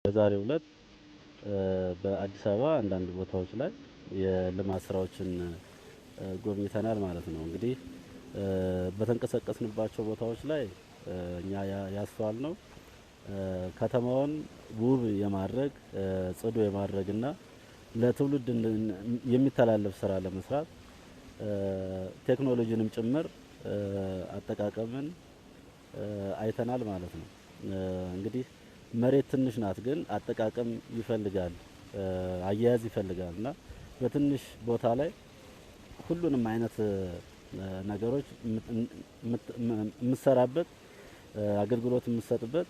በዛሬው ዕለት በአዲስ አበባ አንዳንድ ቦታዎች ላይ የልማት ስራዎችን ጎብኝተናል ማለት ነው። እንግዲህ በተንቀሳቀስንባቸው ቦታዎች ላይ እኛ ያስተዋልነው ከተማውን ውብ የማድረግ ጽዱ የማድረግና ለትውልድ የሚተላለፍ ስራ ለመስራት ቴክኖሎጂንም ጭምር አጠቃቀምን አይተናል ማለት ነው። እንግዲህ መሬት ትንሽ ናት ግን አጠቃቀም ይፈልጋል አያያዝ ይፈልጋል እና በትንሽ ቦታ ላይ ሁሉንም አይነት ነገሮች የምትሰራበት አገልግሎት የምትሰጥበት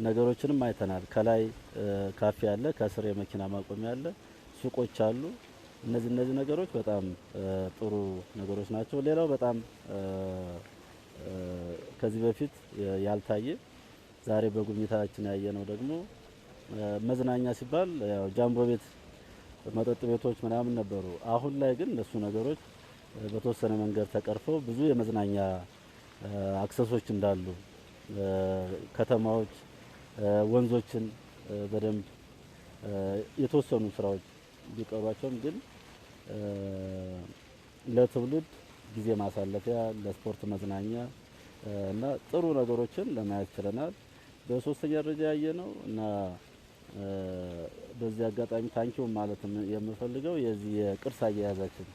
ነገሮችንም አይተናል። ከላይ ካፌ አለ፣ ከስር የመኪና ማቆሚያ አለ፣ ሱቆች አሉ። እነዚህ ነገሮች በጣም ጥሩ ነገሮች ናቸው። ሌላው በጣም ከዚህ በፊት ያልታየ ዛሬ በጉብኝታችን ያየነው ደግሞ መዝናኛ ሲባል ያው ጃምቦ ቤት መጠጥ ቤቶች ምናምን ነበሩ። አሁን ላይ ግን እነሱ ነገሮች በተወሰነ መንገድ ተቀርፈው ብዙ የመዝናኛ አክሰሶች እንዳሉ ከተማዎች ወንዞችን በደንብ የተወሰኑ ስራዎች ቢቀሯቸውም ግን ለትውልድ ጊዜ ማሳለፊያ ለስፖርት መዝናኛ እና ጥሩ ነገሮችን ለማየት ችለናል። በሶስተኛ ደረጃ ያየነው እና በዚህ አጋጣሚ ታንኪው ማለት የምፈልገው የዚህ የቅርስ አያያዛችን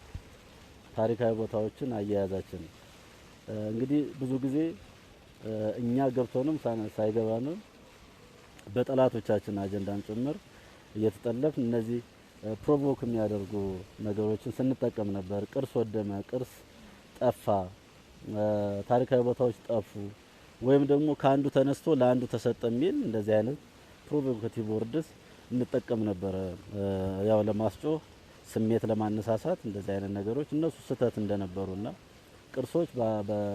ታሪካዊ ቦታዎችን አያያዛችን እንግዲህ ብዙ ጊዜ እኛ ገብቶንም ሳይገባንም በጠላቶቻችን አጀንዳን ጭምር እየተጠለፍን እነዚህ ፕሮቮክ የሚያደርጉ ነገሮችን ስንጠቀም ነበር። ቅርስ ወደመ፣ ቅርስ ጠፋ፣ ታሪካዊ ቦታዎች ጠፉ ወይም ደግሞ ከአንዱ ተነስቶ ለአንዱ ተሰጠ የሚል እንደዚህ አይነት ፕሮቮካቲቭ ወርድስ እንጠቀም ነበር። ያው ለማስጮህ ስሜት ለማነሳሳት እንደዚህ አይነት ነገሮች እነሱ ስህተት እንደነበሩና ቅርሶች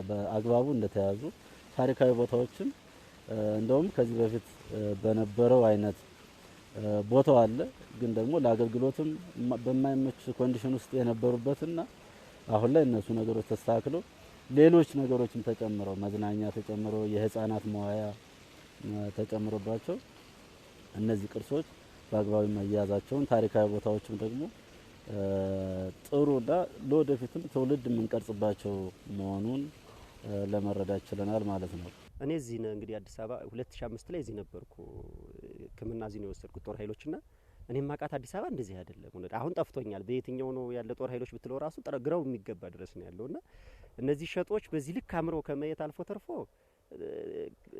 በአግባቡ እንደተያዙ ታሪካዊ ቦታዎችን እንደውም ከዚህ በፊት በነበረው አይነት ቦታው አለ ግን ደግሞ ለአገልግሎትም በማይመች ኮንዲሽን ውስጥ የነበሩበትና አሁን ላይ እነሱ ነገሮች ተስተካክለው ሌሎች ነገሮችም ተጨምረው መዝናኛ ተጨምሮ የህፃናት መዋያ ተጨምሮባቸው እነዚህ ቅርሶች በአግባቡ መያዛቸውን ታሪካዊ ቦታዎችም ደግሞ ጥሩና ለወደፊትም ትውልድ የምንቀርጽባቸው መሆኑን ለመረዳት ችለናል ማለት ነው። እኔ እዚህ እንግዲህ አዲስ አበባ 2005 ላይ እዚህ ነበርኩ። ሕክምና እዚህ ነው የወሰድኩት ጦር ኃይሎችና እኔም ማቃት አዲስ አበባ እንደዚህ አይደለም። አሁን ጠፍቶኛል። በየትኛው ነው ያለ ጦር ኃይሎች ብትለው ራሱ ግራው የሚገባ ድረስ ነው ያለውና እነዚህ ሸጦች በዚህ ልክ አምሮ ከመየት አልፎ ተርፎ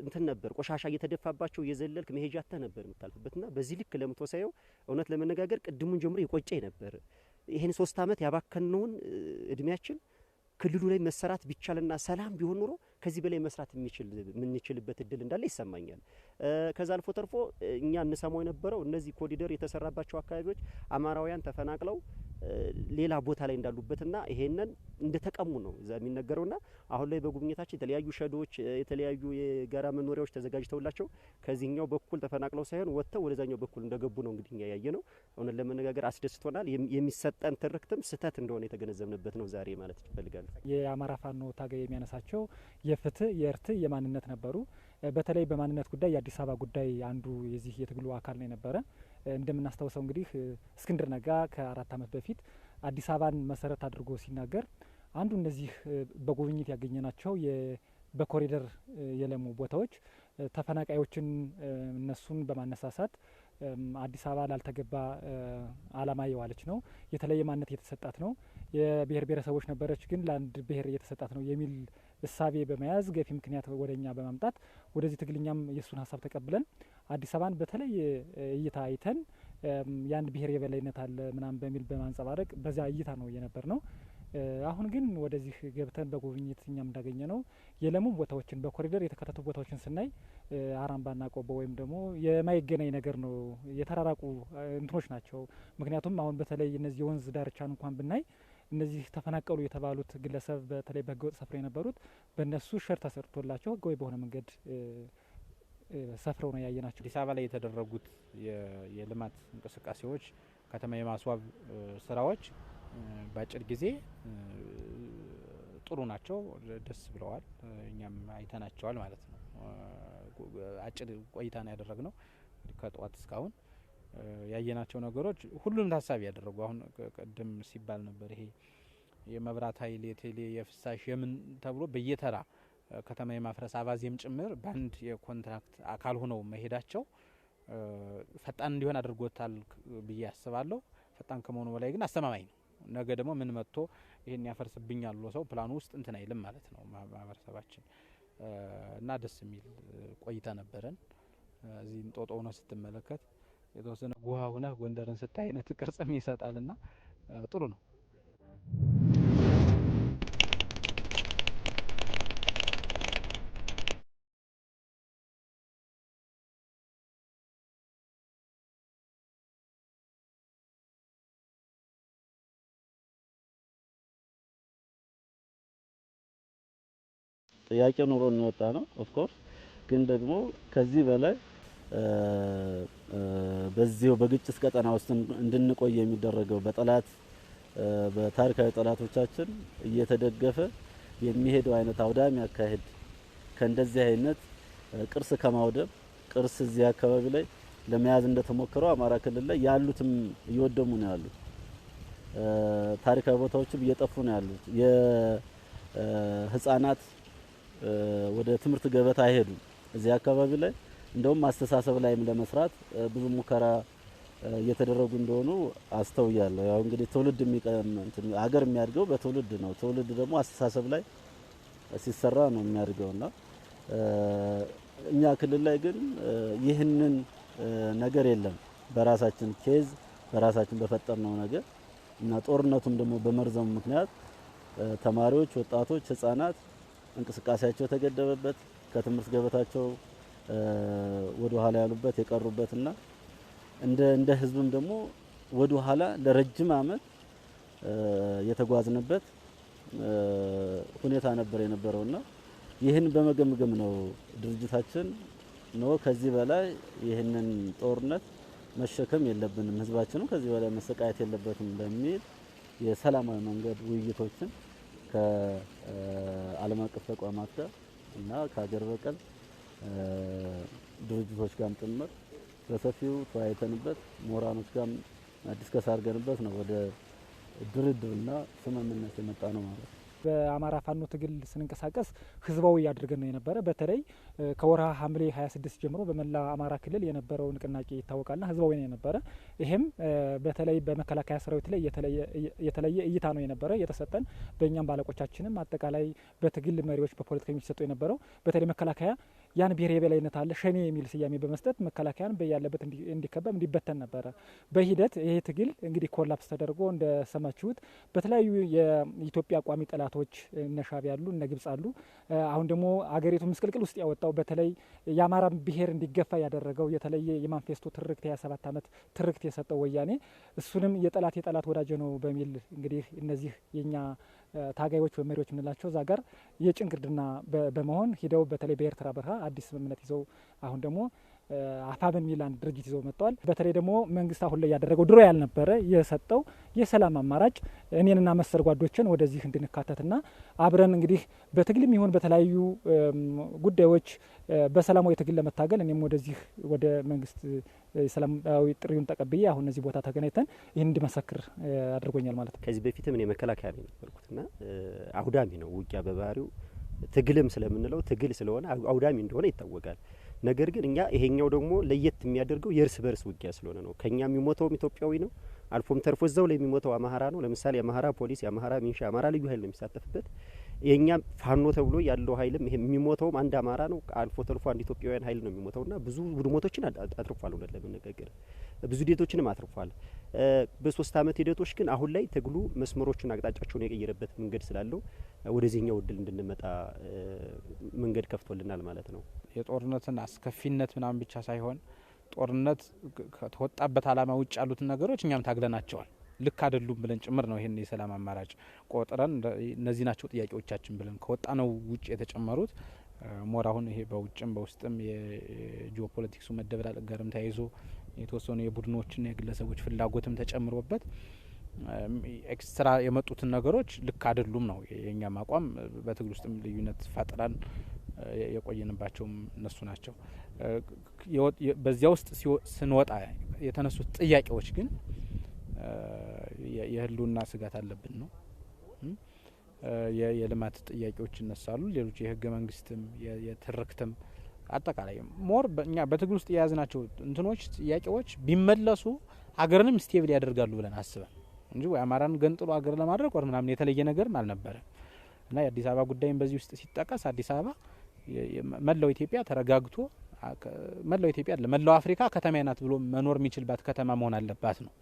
እንትን ነበር ቆሻሻ እየተደፋባቸው የዘለልክ መሄጃተ ነበር የምታልፍበትና በዚህ ልክ ለምቶ ሳየው እውነት ለመነጋገር ቅድሙን ጀምሮ ይቆጨኝ ነበር። ይሄን 3 አመት ያባከነውን እድሜያችን ክልሉ ላይ መሰራት ቢቻልና ሰላም ቢሆን ኑሮ ከዚህ በላይ መስራት የምንችልበት እድል እንዳለ ይሰማኛል። ከዛ አልፎ ተርፎ እኛ እንሰማው የነበረው እነዚህ ኮሪደር የተሰራባቸው አካባቢዎች አማራውያን ተፈናቅለው ሌላ ቦታ ላይ እንዳሉበትና ይሄንን እንደተቀሙ ነው እዛ የሚነገረውና አሁን ላይ በጉብኝታችን የተለያዩ ሸዶች የተለያዩ የጋራ መኖሪያዎች ተዘጋጅተውላቸው ከዚህኛው በኩል ተፈናቅለው ሳይሆን ወጥተው ወደዛኛው በኩል እንደገቡ ነው እንግዲህ ያያየነው። እውነት ለመነጋገር አስደስቶናል። የሚሰጠን ትርክትም ስህተት እንደሆነ የተገነዘብንበት ነው ዛሬ ማለት ይፈልጋል። የአማራ ፋኖ ታጋይ የሚያነሳቸው የፍትህ የእርትዕ የማንነት ነበሩ። በተለይ በማንነት ጉዳይ የአዲስ አበባ ጉዳይ አንዱ የዚህ የትግሉ አካል ነው የነበረ። እንደምናስታውሰው እንግዲህ እስክንድር ነጋ ከ4 አመት በፊት አዲስ አበባን መሰረት አድርጎ ሲናገር አንዱ እነዚህ በጉብኝት ያገኘናቸው በኮሪደር የለሙ ቦታዎች ተፈናቃዮችን እነሱን በማነሳሳት አዲስ አበባ ላልተገባ አላማ የዋለች ነው፣ የተለየ ማንነት የተሰጣት ነው፣ የብሔር ብሔረሰቦች ነበረች ግን ለአንድ ብሔር የተሰጣት ነው የሚል እሳቤ በመያዝ ገፊ ምክንያት ወደኛ በማምጣት ወደዚህ ትግልኛም የሱን ሀሳብ ተቀብለን አዲስ አበባን በተለየ እይታ አይተን የአንድ ብሔር የበላይነት አለ ምናምን በሚል በማንጸባረቅ በዚያ እይታ ነው የነበር ነው። አሁን ግን ወደዚህ ገብተን በጉብኝት እኛም እንዳገኘ ነው የለሙ ቦታዎችን በኮሪደር የተከተቱ ቦታዎችን ስናይ አራምባና ቆቦ ወይም ደግሞ የማይገናኝ ነገር ነው፣ የተራራቁ እንትኖች ናቸው። ምክንያቱም አሁን በተለይ እነዚህ የወንዝ ዳርቻን እንኳን ብናይ እነዚህ ተፈናቀሉ የተባሉት ግለሰብ በተለይ በህገወጥ ሰፍረው የነበሩት በእነሱ ሸር ተሰርቶላቸው ህጋዊ በሆነ መንገድ ሰፍረው ነው ያየናቸው። አዲስ አበባ ላይ የተደረጉት የልማት እንቅስቃሴዎች ከተማ የማስዋብ ስራዎች በአጭር ጊዜ ጥሩ ናቸው፣ ደስ ብለዋል። እኛም አይተናቸዋል ማለት ነው። አጭር ቆይታ ነው ያደረግነው። ከጠዋት እስካሁን ያየናቸው ነገሮች ሁሉም ታሳቢ ያደረጉ አሁን ቀደም ሲባል ነበር ይሄ የመብራት ኃይል የቴሌ የፍሳሽ የምን ተብሎ በየተራ ከተማ የማፍረስ አባዜም ጭምር በአንድ የኮንትራክት አካል ሆነው መሄዳቸው ፈጣን እንዲሆን አድርጎታል ብዬ አስባለሁ። ፈጣን ከመሆኑ በላይ ግን አስተማማኝ ነው። ነገ ደግሞ ምን መጥቶ ይሄን ያፈርስብኛል ብሎ ሰው ፕላኑ ውስጥ እንትን አይልም ማለት ነው ማህበረሰባችን እና ደስ የሚል ቆይታ ነበረን። እዚህ እንጦጦ ሆነ ስትመለከት የተወሰነ ጉሃ ሆነ ጎንደርን ስታይ አይነት ቅርጽም ይሰጣልና ጥሩ ነው። ጥያቄ ኑሮ እንወጣ ነው ኦፍ ኮርስ ግን ደግሞ ከዚህ በላይ በዚሁ በግጭት ቀጠና ውስጥ እንድንቆይ የሚደረገው በጠላት በታሪካዊ ጠላቶቻችን እየተደገፈ የሚሄደው አይነት አውዳሚ አካሄድ ከእንደዚህ አይነት ቅርስ ከማውደም ቅርስ እዚህ አካባቢ ላይ ለመያዝ እንደተሞከረው አማራ ክልል ላይ ያሉትም እየወደሙ ነው ያሉት። ታሪካዊ ቦታዎችም እየጠፉ ነው ያሉት። የህፃናት ወደ ትምህርት ገበታ አይሄዱም። እዚህ አካባቢ ላይ እንደውም አስተሳሰብ ላይም ለመስራት ብዙ ሙከራ እየተደረጉ እንደሆኑ አስተውያለሁ። ያው እንግዲህ ትውልድ አገር የሚያድገው በትውልድ ነው። ትውልድ ደግሞ አስተሳሰብ ላይ ሲሰራ ነው የሚያድገውና እኛ ክልል ላይ ግን ይህንን ነገር የለም። በራሳችን ኬዝ በራሳችን በፈጠርነው ነገር እና ጦርነቱም ደግሞ በመርዘሙ ምክንያት ተማሪዎች፣ ወጣቶች፣ ህፃናት እንቅስቃሴያቸው ተገደበበት ከትምህርት ገበታቸው ወደ ኋላ ያሉበት የቀሩበትና እንደ ህዝብም ደግሞ ወደ ኋላ ለረጅም አመት የተጓዝንበት ሁኔታ ነበር የነበረውና ይህን በመገምገም ነው ድርጅታችን ነው ከዚህ በላይ ይህንን ጦርነት መሸከም የለብንም፣ ህዝባችንም ከዚህ በላይ መሰቃየት የለበትም በሚል የሰላማዊ መንገድ ውይይቶችን ከዓለም አቀፍ ተቋማት ጋር እና ከሀገር በቀል ድርጅቶች ጋርም ጭምር በሰፊው ተወያይተንበት ምሁራኖች ጋርም ዲስከስ አድርገንበት ነው ወደ ድርድርና ስምምነት የመጣ ነው ማለት ነው። በአማራ ፋኖ ትግል ስንንቀሳቀስ ህዝባዊ ያድርገን ነው የነበረ። በተለይ ከወርሃ ሐምሌ 26 ጀምሮ በመላ አማራ ክልል የነበረው ንቅናቄ ይታወቃልና ህዝባዊ ነው የነበረ። ይሄም በተለይ በመከላከያ ሰራዊት ላይ የተለየ እይታ ነው የነበረ የተሰጠን። በእኛም ባለቆቻችንም አጠቃላይ በትግል መሪዎች በፖለቲከኞች ተሰጥቶ የነበረው በተለይ መከላከያ ያን ብሔር የበላይነት አለ ሸኔ የሚል ስያሜ በመስጠት መከላከያን በያለበት እንዲከበብ እንዲበተን ነበረ። በሂደት ይሄ ትግል እንግዲህ ኮላፕስ ተደርጎ እንደሰማችሁት በተለያዩ የኢትዮጵያ ቋሚ ጠላቶች እነ ሻዕቢያ አሉ እነ ግብጽ አሉ። አሁን ደግሞ አገሪቱ ምስቅልቅል ውስጥ ያወጣው በተለይ የአማራ ብሔር እንዲገፋ ያደረገው የተለየ የማንፌስቶ ትርክት የ27 ዓመት ትርክት የሰጠው ወያኔ እሱንም የጠላት ወዳጅ ነው በሚል እንግዲህ እነዚህ የኛ ታጋዮች ወይ መሪዎች የምንላቸው እዛ ጋር የጭንቅርድና በመሆን ሂደው በተለይ በኤርትራ በረሃ አዲስ ስምምነት ይዘው አሁን ደግሞ አፋብን የሚል አንድ ድርጅት ይዘው መጥተዋል። በተለይ ደግሞ መንግስት አሁን ላይ ያደረገው ድሮ ያልነበረ የሰጠው የሰላም አማራጭ እኔንና መሰል ጓዶችን ወደዚህ እንድንካተትና አብረን እንግዲህ በትግልም ይሁን በተለያዩ ጉዳዮች በሰላማዊ ትግል ለመታገል እኔም ወደዚህ ወደ መንግስት ሰላማዊ ጥሪውን ተቀብዬ አሁን እዚህ ቦታ ተገናኝተን ይህን እንድመሰክር አድርጎኛል ማለት ነው። ከዚህ በፊትም እኔ መከላከያ ነው የነበርኩትና አውዳሚ ነው ውጊያ በባህሪው ትግልም ስለምንለው ትግል ስለሆነ አውዳሚ እንደሆነ ይታወቃል። ነገር ግን እኛ ይሄኛው ደግሞ ለየት የሚያደርገው የእርስ በርስ ውጊያ ስለሆነ ነው። ከኛ የሚሞተውም ኢትዮጵያዊ ነው፣ አልፎም ተርፎ እዛው ላይ የሚሞተው አማራ ነው። ለምሳሌ የአማራ ፖሊስ፣ የአማራ ሚንሻ፣ የአማራ ልዩ ኃይል ነው የሚሳተፍበት። የኛ ፋኖ ተብሎ ያለው ኃይልም ይሄ የሚሞተውም አንድ አማራ ነው፣ አልፎ ተርፎ አንድ ኢትዮጵያውያን ኃይል ነው የሚሞተውና ብዙ ውድመቶችን አትርፏል። እውነት ለመነጋገር ብዙ ሂደቶችንም አትርፏል። በ3 አመት ሂደቶች ግን አሁን ላይ ትግሉ መስመሮቹን አቅጣጫቸውን የቀየረበት መንገድ ስላለው ወደዚህኛው እድል እንድንመጣ መንገድ ከፍቶልናል ማለት ነው። የጦርነትን አስከፊነት ምናምን ብቻ ሳይሆን ጦርነት ከተወጣበት አላማ ውጭ ያሉትን ነገሮች እኛም ታግለናቸዋል። ልክ አይደሉም ብለን ጭምር ነው ይሄን የሰላም አማራጭ ቆጥረን እነዚህ ናቸው ጥያቄዎቻችን ብለን ከወጣ ነው ውጭ የተጨመሩት ሞር አሁን ይሄ በውጭም በውስጥም የጂኦፖለቲክሱ መደበላለቅ ጋርም ተያይዞ የተወሰኑ የቡድኖችና የግለሰቦች ፍላጎትም ተጨምሮበት ኤክስትራ የመጡትን ነገሮች ልክ አይደሉም ነው የኛም አቋም። በትግል ውስጥም ልዩነት ፈጥረን የቆየንባቸውም እነሱ ናቸው። በዚያ ውስጥ ስንወጣ የተነሱት ጥያቄዎች ግን የህልውና ስጋት አለብን ነው። የልማት ጥያቄዎች ይነሳሉ። ሌሎች የህገ መንግስትም የትርክትም አጠቃላይ ሞር እኛ በትግል ውስጥ የያዝናቸው እንትኖች ጥያቄዎች ቢመለሱ ሀገርንም ስቴብል ያደርጋሉ ብለን አስበን እንጂ ወይ አማራን ገንጥሎ ሀገር ለማድረግ ወር ምናምን የተለየ ነገርም አልነበረ እና የአዲስ አበባ ጉዳይም በዚህ ውስጥ ሲጠቀስ አዲስ አበባ መላው ኢትዮጵያ ተረጋግቶ መላው ኢትዮጵያ ለመላው አፍሪካ ከተማ ናት ብሎ መኖር የሚችልባት ከተማ መሆን አለባት ነው።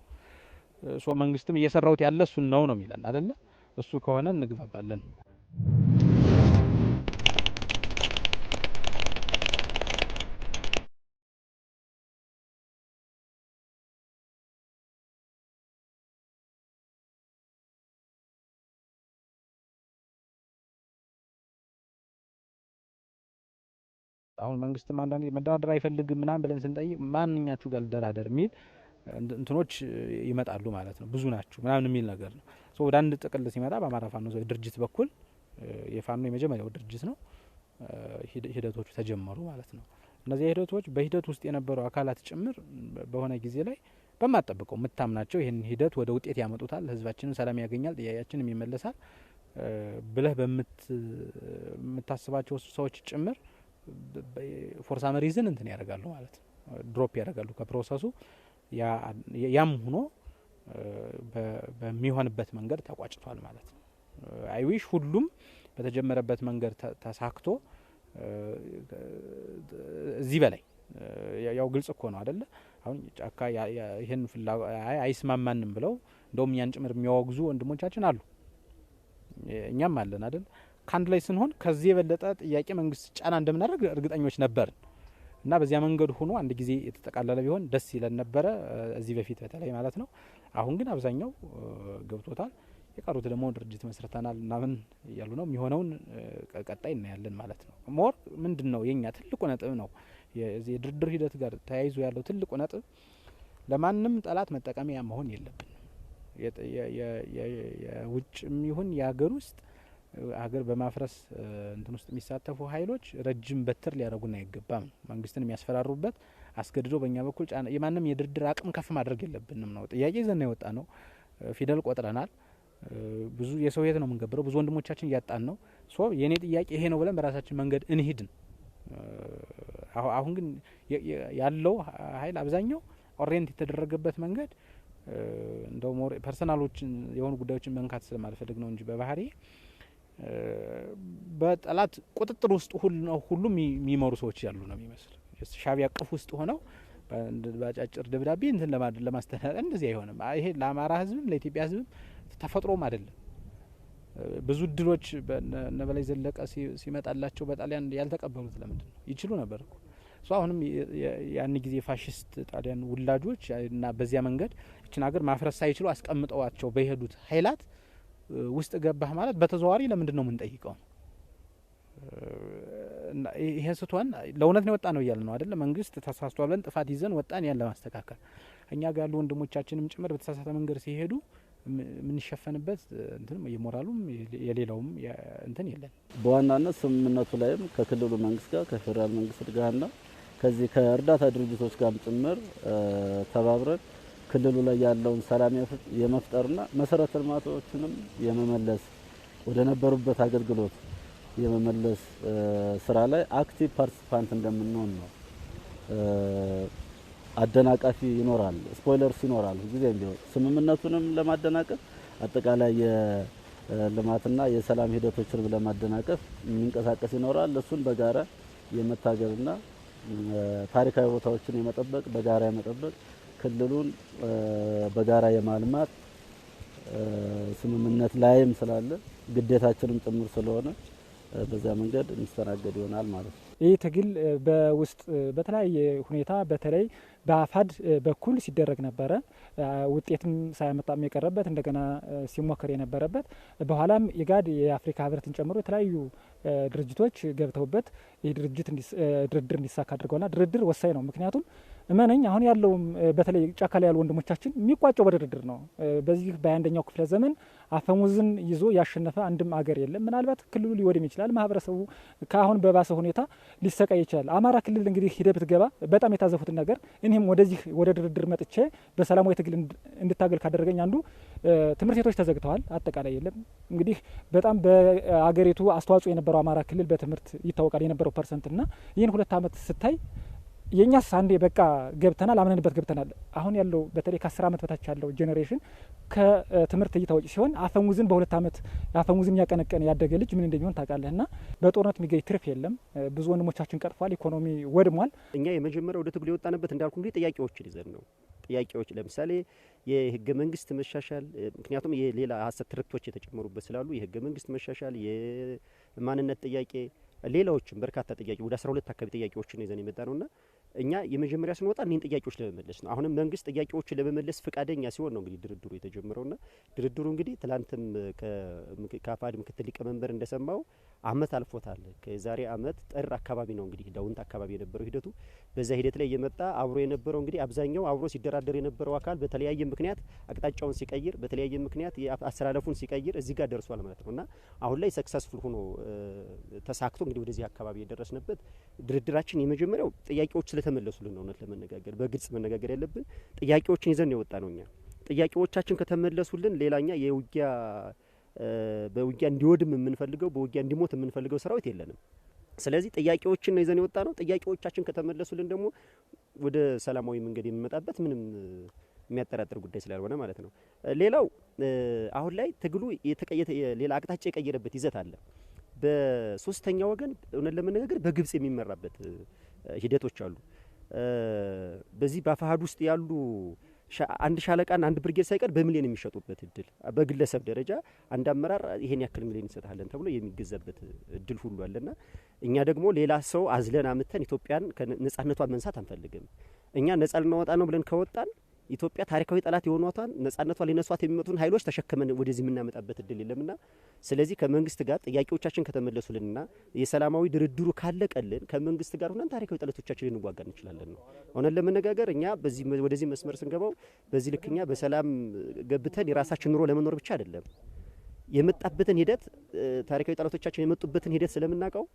ሶ መንግስትም እየሰራውት ያለ እሱን ነው የሚለን አይደለ? እሱ ከሆነ እንግባባለን። አሁን መንግስትም አንዳንዴ መደራደር አይፈልግም ምናምን ብለን ስንጠይቅ ማንኛችሁ ጋር ልደራደር የሚል እንትኖች ይመጣሉ ማለት ነው። ብዙ ናችሁ ምናምን የሚል ነገር ነው። ሶ ወደ አንድ ጥቅል ሲመጣ በአማራ ፋኖ ድርጅት በኩል የፋኖ የመጀመሪያው ድርጅት ነው። ሂደቶቹ ተጀመሩ ማለት ነው። እነዚህ ሂደቶች በሂደት ውስጥ የነበሩ አካላት ጭምር በሆነ ጊዜ ላይ በማጠብቀው የምታምናቸው ይህን ሂደት ወደ ውጤት ያመጡታል፣ ህዝባችንን ሰላም ያገኛል፣ ጥያቄያችንም ይመለሳል ብለህ በምታስባቸው ሰዎች ጭምር ፎር ሳም ሪዝን እንትን ያደርጋሉ ማለት ነው። ድሮፕ ያደርጋሉ ከፕሮሰሱ። ያም ሆኖ በሚሆንበት መንገድ ተቋጭቷል ማለት ነው። አይ ዊሽ ሁሉም በተጀመረበት መንገድ ተሳክቶ እዚህ በላይ ያው ግልጽ እኮ ነው አይደለ? አሁን ጫካ ይሄን አይስማማንም ብለው እንደውም ያን ጭምር የሚያወግዙ ወንድሞቻችን አሉ፣ እኛም አለን አይደል? ካንድ ላይ ስንሆን ከዚህ የበለጠ ጥያቄ መንግስት ጫና እንደምናደርግ እርግጠኞች ነበርን እና በዚያ መንገድ ሆኖ አንድ ጊዜ የተጠቃለለ ቢሆን ደስ ይለን ነበረ፣ እዚህ በፊት በተለይ ማለት ነው። አሁን ግን አብዛኛው ገብቶታል። የቀሩት ደግሞ ድርጅት መስርተናል ምናምን እያሉ ነው። የሚሆነውን ቀጣይ እናያለን ማለት ነው። ሞር ምንድን ነው የኛ ትልቁ ነጥብ ነው የድርድር ሂደት ጋር ተያይዞ ያለው ትልቁ ነጥብ ለማንም ጠላት መጠቀሚያ መሆን የለብንም። የውጭም ይሁን የሀገር ውስጥ ሀገር በማፍረስ እንትን ውስጥ የሚሳተፉ ኃይሎች ረጅም በትር ሊያደርጉን አይገባም። መንግስትን የሚያስፈራሩበት አስገድዶ በእኛ በኩል የማንም የድርድር አቅም ከፍ ማድረግ የለብንም ነው። ጥያቄ ይዘን የወጣ ነው። ፊደል ቆጥረናል። ብዙ የሰው ህይወት ነው የምንገብረው። ብዙ ወንድሞቻችን እያጣን ነው። ሶ የኔ ጥያቄ ይሄ ነው ብለን በራሳችን መንገድ እንሂድን። አሁን ግን ያለው ኃይል አብዛኛው ኦሪየንት የተደረገበት መንገድ እንደው ሞር ፐርሰናሎችን የሆኑ ጉዳዮችን መንካት ስለማልፈልግ ነው እንጂ በባህሪ በጠላት ቁጥጥር ውስጥ ሁሉም የሚመሩ ሰዎች ያሉ ነው የሚመስል። ሻዕቢያ አቅፍ ውስጥ ሆነው በአጫጭር ደብዳቤ እንትን ለማስተዳደር እንደዚህ አይሆንም። ይሄ ለአማራ ህዝብም ለኢትዮጵያ ህዝብም ተፈጥሮም አይደለም። ብዙ እድሎች በላይ ዘለቀ ሲመጣላቸው በጣሊያን ያልተቀበሉት ለምንድን ነው? ይችሉ ነበር እኮ። አሁንም ያን ጊዜ ፋሽስት ጣሊያን ውላጆች እና በዚያ መንገድ እችን ሀገር ማፍረስ ሳይችሉ አስቀምጠዋቸው በሄዱት ኃይላት ውስጥ ገባህ ማለት በተዘዋዋሪ ለምንድን ነው የምንጠይቀው? ይሄን ስትሆን ለእውነት ነው ወጣ ነው እያለ ነው አይደለ? መንግስት ተሳስቷል ብለን ጥፋት ይዘን ወጣን ያን ለማስተካከል። እኛ ጋር ያሉ ወንድሞቻችንም ጭምር በተሳሳተ መንገድ ሲሄዱ የምንሸፈንበት እንትንም የሞራሉም የሌላውም እንትን የለን። በዋናነት ስምምነቱ ላይም ከክልሉ መንግስት ጋር ከፌዴራል መንግስት ጋርና ከዚህ ከእርዳታ ድርጅቶች ጋርም ጭምር ተባብረን ክልሉ ላይ ያለውን ሰላም የመፍጠርና መሰረተ ልማቶችንም የመመለስ ወደ ነበሩበት አገልግሎት የመመለስ ስራ ላይ አክቲቭ ፓርቲሲፓንት እንደምንሆን ነው። አደናቃፊ ይኖራል፣ ስፖይለርስ ይኖራል። ጊዜም ቢሆን ስምምነቱንም ለማደናቀፍ አጠቃላይ የልማትና የሰላም ሂደቶችንም ለማደናቀፍ የሚንቀሳቀስ ይኖራል። እሱን በጋራ የመታገልና ታሪካዊ ቦታዎችን የመጠበቅ በጋራ የመጠበቅ ክልሉን በጋራ የማልማት ስምምነት ላይም ስላለ ግዴታችንም ጭምር ስለሆነ በዚያ መንገድ እንስተናገድ ይሆናል ማለት ነው። ይህ ትግል በውስጥ በተለያየ ሁኔታ በተለይ በአፋድ በኩል ሲደረግ ነበረ። ውጤትም ሳያመጣም የቀረበት እንደገና ሲሞከር የነበረበት በኋላም ኢጋድ የአፍሪካ ህብረትን ጨምሮ የተለያዩ ድርጅቶች ገብተውበት ይህ ድርድር እንዲሳካ አድርገውና ድርድር ወሳኝ ነው። ምክንያቱም እመነኝ አሁን ያለውም በተለይ ጫካ ላይ ያሉ ወንድሞቻችን የሚቋጨው በድርድር ነው። በዚህ በ21ኛው ክፍለ ዘመን አፈሙዝን ይዞ ያሸነፈ አንድም አገር የለም። ምናልባት ክልሉ ሊወድም ይችላል፣ ማህበረሰቡ ከአሁን በባሰ ሁኔታ ሊሰቃይ ይችላል። አማራ ክልል እንግዲህ ሂደህ ብትገባ በጣም የታዘፉትን ነገር እኔም ወደዚህ ወደ ድርድር መጥቼ በሰላማዊ ትግል እንድታገል ካደረገኝ አንዱ ትምህርት ቤቶች ተዘግተዋል፣ አጠቃላይ የለም። እንግዲህ በጣም በአገሪቱ አስተዋጽኦ የነበረው አማራ ክልል በትምህርት ይታወቃል የነበረው ፐርሰንትና ይህን 2 ዓመት ስታይ የኛስ አንዴ በቃ ገብተናል አምነንበት ገብተናል። አሁን ያለው በተለይ ከ10 ዓመት በታች ያለው ጄኔሬሽን ከትምህርት እይታ ውጭ ሲሆን አፈሙዝን በ2 ዓመት አፈሙዝን ያቀነቀነ ያደገ ልጅ ምን እንደሚሆን ታውቃለህና በጦርነት የሚገኝ ትርፍ የለም። ብዙ ወንድሞቻችን ቀጥፏል፣ ኢኮኖሚ ወድሟል። እኛ የመጀመሪያው ወደ ትግሉ የወጣንበት እንዳልኩ እንግዲህ ጥያቄዎችን ይዘን ነው። ጥያቄዎች ለምሳሌ የህገ መንግስት መሻሻል፣ ምክንያቱም የሌላ ሀሰት ትርክቶች የተጨመሩበት ስላሉ የህገ መንግስት መሻሻል፣ የማንነት ጥያቄ፣ ሌላዎችም በርካታ ጥያቄ ወደ 12 አካባቢ ጥያቄዎችን ይዘን የመጣ ነውና እኛ የመጀመሪያ ስንወጣ እኒህን ጥያቄዎች ለመመለስ ነው። አሁንም መንግስት ጥያቄዎችን ለመመለስ ፈቃደኛ ሲሆን ነው እንግዲህ ድርድሩ የተጀመረውና ድርድሩ እንግዲህ ትላንትም ከአፋድ ምክትል ሊቀመንበር እንደሰማው አመት አልፎታል። ከዛሬ አመት ጥር አካባቢ ነው እንግዲህ ዳውንት አካባቢ የነበረው ሂደቱ። በዛ ሂደት ላይ የመጣ አብሮ የነበረው እንግዲህ አብዛኛው አብሮ ሲደራደር የነበረው አካል በተለያየ ምክንያት አቅጣጫውን ሲቀይር፣ በተለያየ ምክንያት አሰላለፉን ሲቀይር እዚህ ጋር ደርሷል ማለት ነውና አሁን ላይ ሰክሰስፉል ሆኖ ተሳክቶ እንግዲህ ወደዚህ አካባቢ የደረስንበት ድርድራችን የመጀመሪያው ጥያቄዎች ስለተመለሱልን ነው። እውነት ለመነጋገር በግልጽ መነጋገር ያለብን ጥያቄዎችን ይዘን የወጣ ነው። እኛ ጥያቄዎቻችን ከተመለሱልን ሌላኛ በውጊያ እንዲወድም የምንፈልገው በውጊያ እንዲሞት የምንፈልገው ሰራዊት የለንም። ስለዚህ ጥያቄዎችን ነው ይዘን የወጣ ነው። ጥያቄዎቻችን ከተመለሱልን ደግሞ ወደ ሰላማዊ መንገድ የምንመጣበት ምንም የሚያጠራጥር ጉዳይ ስላልሆነ ማለት ነው። ሌላው አሁን ላይ ትግሉ ሌላ አቅጣጫ የቀየረበት ይዘት አለ። በሶስተኛ ወገን እውነት ለመነጋገር በግብጽ የሚመራበት ሂደቶች አሉ። በዚህ በአፋሃድ ውስጥ ያሉ አንድ ሻለቃና አንድ ብርጌድ ሳይቀር በሚሊዮን የሚሸጡበት እድል በግለሰብ ደረጃ አንድ አመራር ይሄን ያክል ሚሊዮን እንሰጣለን ተብሎ የሚገዛበት እድል ሁሉ አለና እኛ ደግሞ ሌላ ሰው አዝለን አምተን ኢትዮጵያን ነጻነቷን መንሳት አንፈልግም። እኛ ነጻ ልናወጣ ነው ብለን ከወጣን ኢትዮጵያ ታሪካዊ ጠላት የሆኗታን ነጻነቷን ሊነሷት የሚመጡትን ኃይሎች ተሸክመን ወደዚህ የምናመጣበት እድል የለምና ስለዚህ ከመንግስት ጋር ጥያቄዎቻችን ከተመለሱልንና የሰላማዊ ድርድሩ ካለቀልን ከመንግስት ጋር ሆነን ታሪካዊ ጠላቶቻችን ልንዋጋ እንችላለን ነው። ሆነን ለመነጋገር እኛ ወደዚህ መስመር ስንገባው በዚህ ልክኛ በሰላም ገብተን የራሳችን ኑሮ ለመኖር ብቻ አይደለም የመጣበትን ሂደት ታሪካዊ ጠላቶቻችን የመጡበትን ሂደት ስለምናውቀው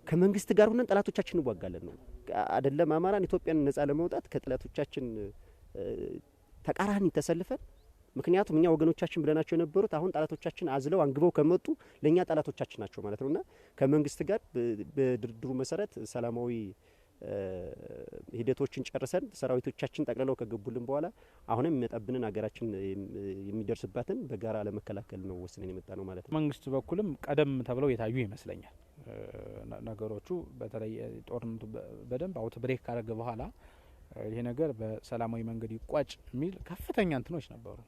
ከመንግስት ጋር ሆነን ጠላቶቻችን እንዋጋለን ነው። አይደለም አማራን ኢትዮጵያን ነጻ ለማውጣት ከጠላቶቻችን ተቃራኒ ተሰልፈን ምክንያቱም እኛ ወገኖቻችን ብለናቸው የነበሩት አሁን ጠላቶቻችን አዝለው አንግበው ከመጡ ለኛ ጠላቶቻችን ናቸው ማለት ነውና ከመንግስት ጋር በድርድሩ መሰረት ሰላማዊ ሂደቶችን ጨርሰን ሰራዊቶቻችን ጠቅልለው ከገቡልን በኋላ አሁንም የሚመጣብንን ሀገራችን የሚደርስባትን በጋራ ለመከላከል ነው ወስነን የመጣ ነው ማለት ነው። መንግስት በኩልም ቀደም ተብለው የታዩ ይመስለኛል ነገሮቹ። በተለይ ጦርነቱ በደንብ አውት ብሬክ ካደረገ በኋላ ይሄ ነገር በሰላማዊ መንገድ ይቋጭ የሚል ከፍተኛ እንትኖች ነበሩ።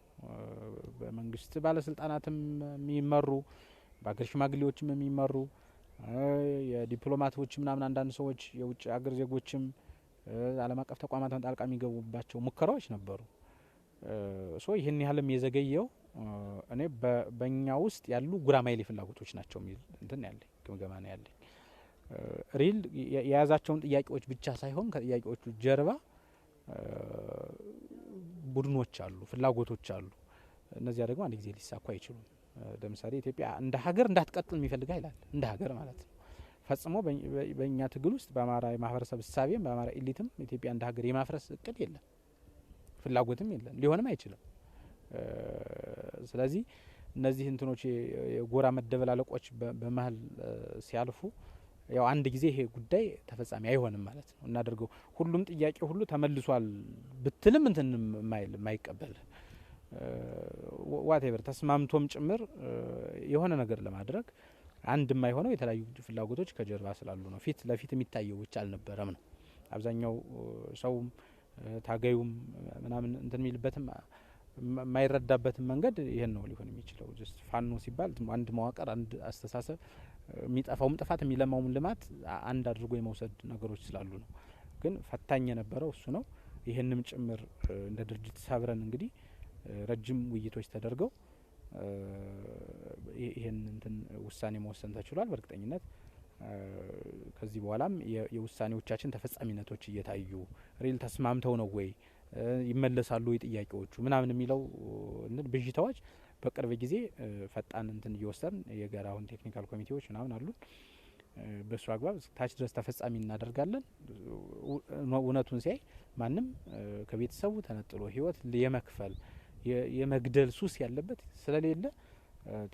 በመንግስት ባለስልጣናትም የሚመሩ በአገር ሽማግሌዎችም የሚመሩ የዲፕሎማቶች ምናምን አንዳንድ ሰዎች የውጭ አገር ዜጎችም ዓለም አቀፍ ተቋማት ጣልቃ የሚገቡባቸው ሙከራዎች ነበሩ። ሶ ይህን ያህልም የዘገየው እኔ በእኛ ውስጥ ያሉ ጉራማይሌ ፍላጎቶች ናቸው የሚል እንትን ያለኝ ግምገማ ነው ያለኝ። ሪል የያዛቸውን ጥያቄዎች ብቻ ሳይሆን ከጥያቄዎቹ ጀርባ ቡድኖች አሉ፣ ፍላጎቶች አሉ። እነዚያ ደግሞ አንድ ጊዜ ሊሳኩ አይችሉም። ለምሳሌ ኢትዮጵያ እንደ ሀገር እንዳትቀጥል የሚፈልግ ኃይል አለ፣ እንደ ሀገር ማለት ነው። ፈጽሞ በእኛ ትግል ውስጥ በአማራ የማህበረሰብ እሳቤም በአማራ ኤሊትም ኢትዮጵያ እንደ ሀገር የማፍረስ እቅድ የለም፣ ፍላጎትም የለም፣ ሊሆንም አይችልም። ስለዚህ እነዚህ እንትኖች የጎራ መደበላለቆች በመሀል ሲያልፉ ያው አንድ ጊዜ ይሄ ጉዳይ ተፈጻሚ አይሆንም ማለት ነው። እናደርገው ሁሉም ጥያቄ ሁሉ ተመልሷል ብትልም እንትን የማይቀበል ዋቴቨር ተስማምቶም ጭምር የሆነ ነገር ለማድረግ አንድ የማይሆነው የተለያዩ ፍላጎቶች ከጀርባ ስላሉ ነው። ፊት ለፊት የሚታየው ብቻ አልነበረም ነው። አብዛኛው ሰውም ታጋዩም ምናምን እንትን የሚልበትም የማይረዳበትም መንገድ ይሄን ነው ሊሆን የሚችለው። ጀስት ፋኖ ሲባል አንድ መዋቅር፣ አንድ አስተሳሰብ የሚጠፋውም ጥፋት የሚለማውም ልማት አንድ አድርጎ የመውሰድ ነገሮች ስላሉ ነው። ግን ፈታኝ የነበረው እሱ ነው። ይህንም ጭምር እንደ ድርጅት ሰብረን እንግዲህ ረጅም ውይይቶች ተደርገው ይህን እንትን ውሳኔ መወሰን ተችሏል። በእርግጠኝነት ከዚህ በኋላም የውሳኔዎቻችን ተፈጻሚነቶች እየታዩ ሪል ተስማምተው ነው ወይ ይመለሳሉ ጥያቄዎቹ ምናምን የሚለው ብዥታዎች በቅርብ ጊዜ ፈጣን እንትን እየወሰን የጋራውን ቴክኒካል ኮሚቴዎች ምናምን አሉ በሱ አግባብ ታች ድረስ ተፈጻሚ እናደርጋለን። እውነቱን ሲያይ ማንም ከቤተሰቡ ተነጥሎ ህይወት የመክፈል የመግደል ሱስ ያለበት ስለሌለ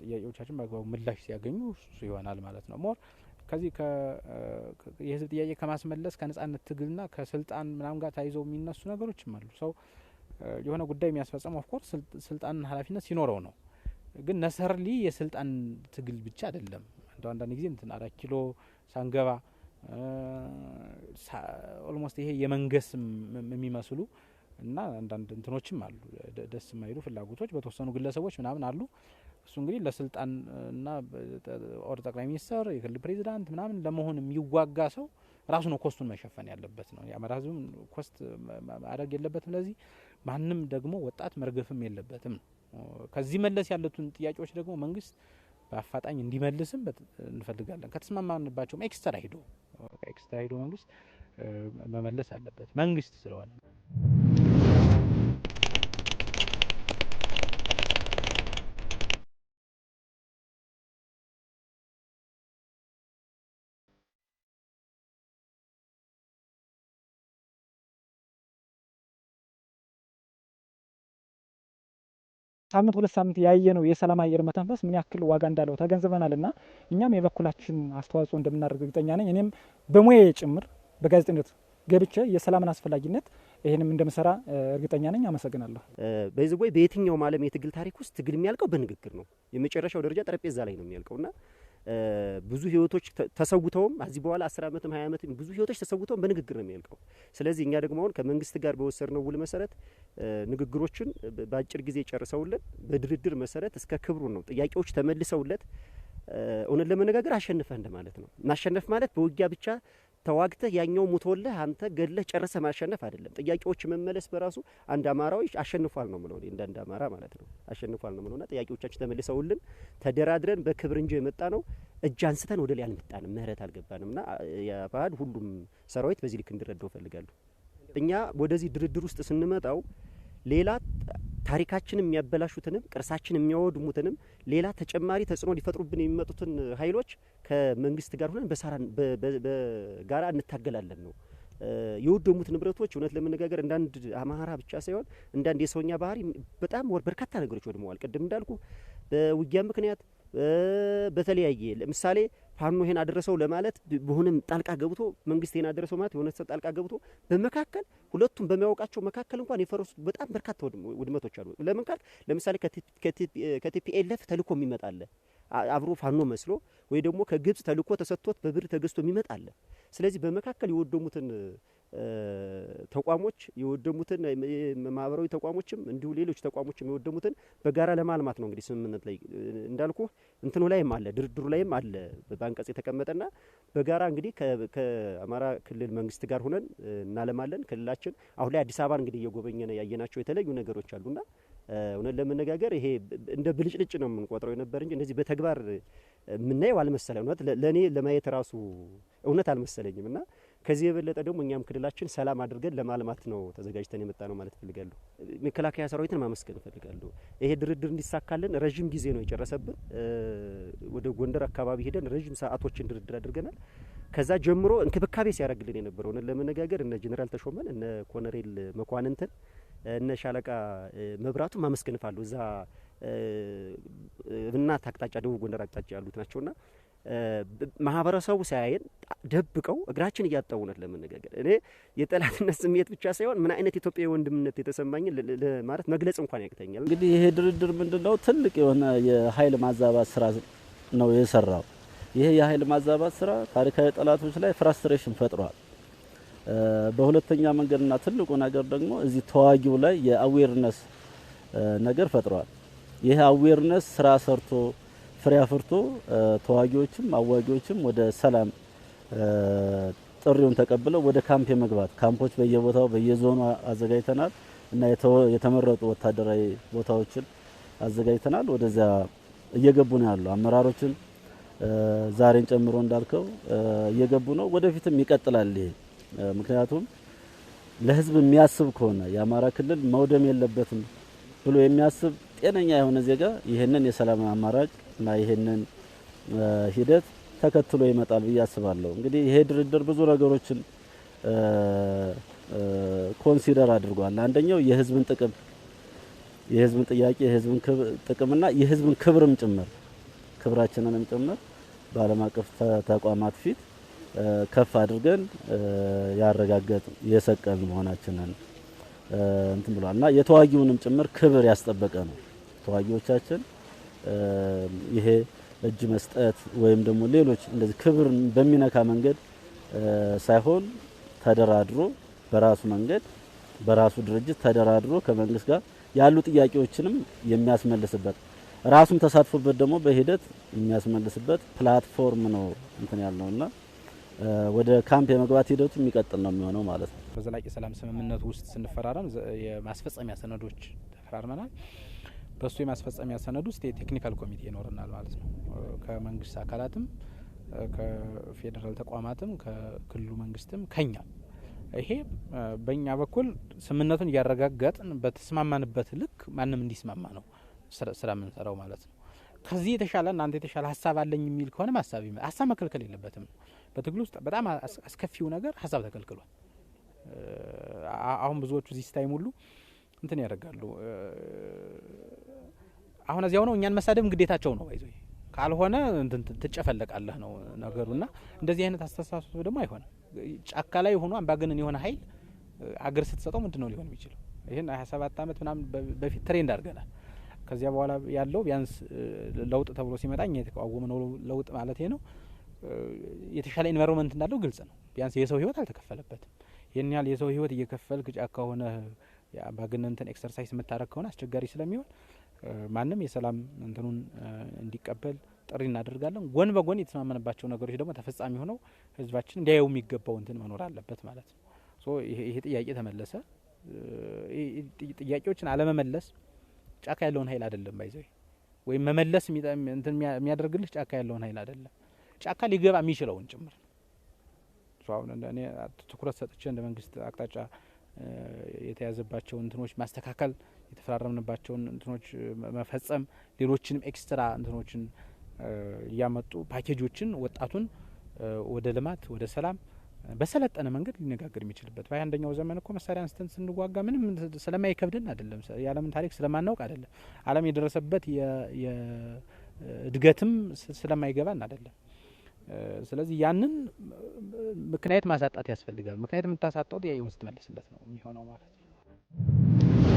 ጥያቄዎቻችን በአግባቡ ምላሽ ሲያገኙ እሱ ይሆናል ማለት ነው። ሞር ከዚህ የህዝብ ጥያቄ ከማስመለስ ከነጻነት ትግልና ከስልጣን ምናምን ጋር ታይዘው የሚነሱ ነገሮችም አሉ። ሰው የሆነ ጉዳይ የሚያስፈጽመው ኦፍኮርስ ስልጣንና ኃላፊነት ሲኖረው ነው። ግን ነሰርሊ የስልጣን ትግል ብቻ አይደለም። አንዳንድ ጊዜ እንትን 4 ኪሎ ሳንገባ ኦልሞስት ይሄ የመንገስ የሚመስሉ እና አንዳንድ እንትኖችም አሉ ደስ የማይሉ ፍላጎቶች በተወሰኑ ግለሰቦች ምናምን አሉ። እሱ እንግዲህ ለስልጣን እና ኦር ጠቅላይ ሚኒስትር የክልል ፕሬዚዳንት ምናምን ለመሆን የሚዋጋ ሰው ራሱ ነው ኮስቱን መሸፈን ያለበት ነው። የአማራ ህዝብ ኮስት ማድረግ የለበትም። ለዚህ ማንም ደግሞ ወጣት መርገፍም የለበትም። ከዚህ መለስ ያሉትን ጥያቄዎች ደግሞ መንግስት በአፋጣኝ እንዲመልስም እንፈልጋለን። ከተስማማንባቸውም ኤክስትራ ሄዶ መንግስት መመለስ አለበት መንግስት ስለሆነ። ሳምንት 2 ሳምንት ያየነው የሰላም አየር መተንፈስ ምን ያክል ዋጋ እንዳለው ተገንዝበናልና እኛም የበኩላችን አስተዋጽኦ እንደምናደርግ እርግጠኛ ነኝ። እኔም በሙያዬ ጭምር በጋዜጠኝነት ገብቼ የሰላምን አስፈላጊነት ይሄንም እንደምሰራ እርግጠኛ ነኝ። አመሰግናለሁ። በዚህ ወይ በየትኛውም ዓለም የትግል ታሪክ ውስጥ ትግል የሚያልቀው በንግግር ነው። የመጨረሻው ደረጃ ጠረጴዛ ላይ ነው የሚያልቀውና ብዙ ህይወቶች ተሰውተውም እዚህ በኋላ 10 ዓመትም 20 ዓመትም ብዙ ህይወቶች ተሰውተውም በንግግር ነው የሚያልቀው። ስለዚህ እኛ ደግሞ አሁን ከመንግስት ጋር በወሰድነው ውል መሰረት ንግግሮችን በአጭር ጊዜ ጨርሰውልን በድርድር መሰረት እስከ ክብሩ ነው ጥያቄዎች ተመልሰውለት እውነት ለመነጋገር አሸንፈህ እንደማለት ነው። ማሸነፍ ማለት በውጊያ ብቻ ተዋግተህ ያኛው ሙቶልህ አንተ ገድለህ ጨርሰህ ማሸነፍ አይደለም። ጥያቄዎች መመለስ በራሱ አንድ አማራዊ አሸንፏል ነው ምለው እንደ አንድ አማራ ማለት ነው። አሸንፏል ነው ምለውና ጥያቄዎቻችን ተመልሰውልን ተደራድረን በክብር እንጂ የመጣ ነው እጅ አንስተን ወደ ላይ አልመጣንም፣ ምህረት አልገባንምና ያባድ ሁሉም ሰራዊት በዚህ ልክ እንዲረዳው ፈልጋለሁ። እኛ ወደዚህ ድርድር ውስጥ ስንመጣው ሌላ ታሪካችንን የሚያበላሹትንም ቅርሳችንን የሚያወድሙትንም ሌላ ተጨማሪ ተጽዕኖ ሊፈጥሩብን የሚመጡትን ኃይሎች ከመንግስት ጋር ሆነን በጋራ እንታገላለን ነው። የወደሙት ንብረቶች እውነት ለመነጋገር እንዳንድ አማራ ብቻ ሳይሆን እንዳንድ የሰውኛ ባህሪ በጣም በርካታ ነገሮች ወድመዋል። ቅድም እንዳልኩ በውጊያ ምክንያት በተለያየ ለምሳሌ ፋኖ ይሄን አደረሰው ለማለት በሆነም ጣልቃ ገብቶ መንግስት ይሄን አደረሰው ማለት የሆነ ሰው ጣልቃ ገብቶ በመካከል ሁለቱም በሚያውቃቸው መካከል እንኳን የፈረሱ በጣም በርካታ ውድመቶች አሉ። ለምን ካል ለምሳሌ ከቲፒኤልኤፍ ተልኮ የሚመጣለ አብሮ ፋኖ መስሎ ወይ ደግሞ ከግብጽ ተልኮ ተሰጥቶት በብር ተገዝቶ የሚመጣለ። ስለዚህ በመካከል የወደሙትን ተቋሞች የወደሙትን ማህበራዊ ተቋሞችም እንዲሁ ሌሎች ተቋሞችም የወደሙትን በጋራ ለማልማት ነው እንግዲህ ስምምነት ላይ እንዳልኩ እንትኑ ላይም አለ ድርድሩ ላይም አለ በአንቀጽ የተቀመጠና በጋራ እንግዲህ ከአማራ ክልል መንግስት ጋር ሆነን እናለማለን። ክልላችን አሁን ላይ አዲስ አበባን እንግዲህ እየጎበኘን ያየናቸው የተለያዩ ነገሮች አሉና እውነት ለመነጋገር ይሄ እንደ ብልጭልጭ ነው የምንቆጥረው የነበር እንጂ እንደዚህ በተግባር ምናየው አልመሰለም። እውነት ለኔ ለማየት ራሱ እውነት አልመሰለኝምና ከዚህ የበለጠ ደግሞ እኛም ክልላችን ሰላም አድርገን ለማልማት ነው ተዘጋጅተን የመጣ ነው ማለት ፈልጋለሁ። መከላከያ ሰራዊትን ማመስገን ፈልጋለሁ። ይሄ ድርድር እንዲሳካልን ረጅም ጊዜ ነው የጨረሰብን። ወደ ጎንደር አካባቢ ሄደን ረጅም ሰዓቶችን ድርድር አድርገናል። ከዛ ጀምሮ እንክብካቤ ሲያደርግልን የነበረው እውነት ለመነጋገር እነ ጄኔራል ተሾመን እነ ኮሎኔል መኳንንትን እነ ሻለቃ መብራቱ ማመስገን ፈልጋለሁ። እዛ እናት አቅጣጫ ደቡብ ጎንደር አቅጣጫ ያሉት ናቸውና ማህበረሰቡ ሳያየን ደብቀው እግራችን እያጣው ነው ለመነጋገር። እኔ የጠላትነት ስሜት ብቻ ሳይሆን ምን አይነት ኢትዮጵያዊ ወንድምነት የተሰማኝ ማለት መግለጽ እንኳን ያቅተኛል። እንግዲህ ይሄ ድርድር ምንድነው ትልቅ የሆነ የኃይል ማዛባት ስራ ነው የሰራው። ይሄ የኃይል ማዛባት ስራ ታሪካዊ ጠላቶች ላይ ፍራስትሬሽን ፈጥሯል። በሁለተኛ መንገድና ትልቁ ነገር ደግሞ እዚህ ተዋጊው ላይ የአዌርነስ ነገር ፈጥሯል። ይሄ አዌርነስ ስራ ሰርቶ ፍሬ አፍርቶ ተዋጊዎችም አዋጊዎችም ወደ ሰላም ጥሪውን ተቀብለው ወደ ካምፕ የመግባት ካምፖች በየቦታው በየዞኑ አዘጋጅተናል እና የተመረጡ ወታደራዊ ቦታዎችን አዘጋጅተናል። ወደዚያ እየገቡ ነው ያሉ አመራሮችን ዛሬን ጨምሮ እንዳልከው እየገቡ ነው። ወደፊትም ይቀጥላል ይሄ። ምክንያቱም ለህዝብ የሚያስብ ከሆነ የአማራ ክልል መውደም የለበትም ብሎ የሚያስብ ጤነኛ የሆነ ዜጋ ይሄንን የሰላም አማራጭ እና ይሄንን ሂደት ተከትሎ ይመጣል ብዬ አስባለሁ። እንግዲህ ይሄ ድርድር ብዙ ነገሮችን ኮንሲደር አድርጓል። አንደኛው የህዝብን ጥቅም፣ የህዝብን ጥያቄ፣ የህዝብን ጥቅምና የህዝብን ክብርም ጭምር ክብራችንንም ጭምር በዓለም አቀፍ ተቋማት ፊት ከፍ አድርገን ያረጋገጥ የሰቀል መሆናችንን እንትን ብሏልና የተዋጊውንም ጭምር ክብር ያስጠበቀ ነው። ተዋጊዎቻችን ይሄ እጅ መስጠት ወይም ደግሞ ሌሎች እንደዚህ ክብር በሚነካ መንገድ ሳይሆን ተደራድሮ በራሱ መንገድ በራሱ ድርጅት ተደራድሮ ከመንግስት ጋር ያሉ ጥያቄዎችንም የሚያስመልስበት ራሱም ተሳትፎበት ደግሞ በሂደት የሚያስመልስበት ፕላትፎርም ነው እንትን ያልነውና ወደ ካምፕ የመግባት ሂደቱ የሚቀጥል ነው የሚሆነው ማለት ነው። በዘላቂ ሰላም ስምምነት ውስጥ ስንፈራረም የማስፈጸሚያ ሰነዶች ተፈራርመናል። በሱ የማስፈጸሚያ ሰነድ ውስጥ የቴክኒካል ኮሚቴ ይኖርናል ማለት ነው። ከመንግስት አካላትም ከፌዴራል ተቋማትም ከክልሉ መንግስትም ከኛ ይሄ በእኛ በኩል ስምምነቱን እያረጋገጥን በተስማማንበት ልክ ማንም እንዲስማማ ነው ስራ የምንሰራው ማለት ነው። ከዚህ የተሻለ እናንተ የተሻለ ሀሳብ አለኝ የሚል ከሆነ ሀሳብ መከልከል የለበትም። በትግል ውስጥ በጣም አስከፊው ነገር ሀሳብ ተከልክሏል። አሁን ብዙዎቹ እዚህ ስታይም ሁሉ እንትን ያደርጋሉ። አሁን እዚያው ነው እኛን መሳደብም ግዴታቸው ነው ባይዘይ ካልሆነ እንትን ትጨፈለቃለህ ነው ነገሩና እንደዚህ አይነት አስተሳሰብ ደግሞ አይሆንም። ጫካ ላይ ሆኖ አምባገነን የሆነ ኃይል አገር ስትሰጠው ምንድነው ሊሆን የሚችለው? ይሄን 27 አመት ምናምን በፊት ትሬንድ አድርገናል። ከዚያ በኋላ ያለው ቢያንስ ለውጥ ተብሎ ሲመጣ እኛ የተቃወመነው ለውጥ ማለት ነው የተሻለ ኢንቫይሮንመንት እንዳለው ግልጽ ነው። ቢያንስ የሰው ህይወት አልተከፈለበትም። ይሄን ያህል የሰው ህይወት እየከፈልክ ጫካ ሆነ የአምባገነንነትን ኤክሰርሳይዝ የምታረግ ከሆነ አስቸጋሪ ስለሚሆን ማንም የሰላም እንትኑን እንዲቀበል ጥሪ እናደርጋለን። ጎን በጎን የተስማማንባቸው ነገሮች ደግሞ ተፈጻሚ ሆነው ህዝባችን እንዲያየው የሚገባው እንትን መኖር አለበት ማለት ነው። ሶ ይሄ ጥያቄ ተመለሰ። ጥያቄዎችን አለመመለስ ጫካ ያለውን ኃይል አይደለም ባይዘይ ወይም መመለስ እንትን የሚያደርግልህ ጫካ ያለውን ኃይል አይደለም ጫካ ሊገባ የሚችለውን ጭምር ሶ አሁን እኔ ትኩረት ሰጥቼ እንደ መንግስት አቅጣጫ የተያዘባቸው እንትኖች ማስተካከል የተፈራረምንባቸውን እንትኖች መፈጸም ሌሎችንም ኤክስትራ እንትኖችን ያመጡ ፓኬጆችን ወጣቱን ወደ ልማት ወደ ሰላም በሰለጠነ መንገድ ሊነጋገር የሚችልበት በ21ኛው ዘመን እኮ መሳሪያ አንስተን ስንዋጋ ምንም ስለማይከብድን አይደለም። የዓለምን ታሪክ ስለማናውቅ አይደለም። ዓለም የደረሰበት የእድገትም ስለማይገባን አይደለም። ስለዚህ ያንን ምክንያት ማሳጣት ያስፈልጋል። ምክንያት የምታሳጣው ጥያቄውን ስትመልስለት ነው የሚሆነው ማለት ነው።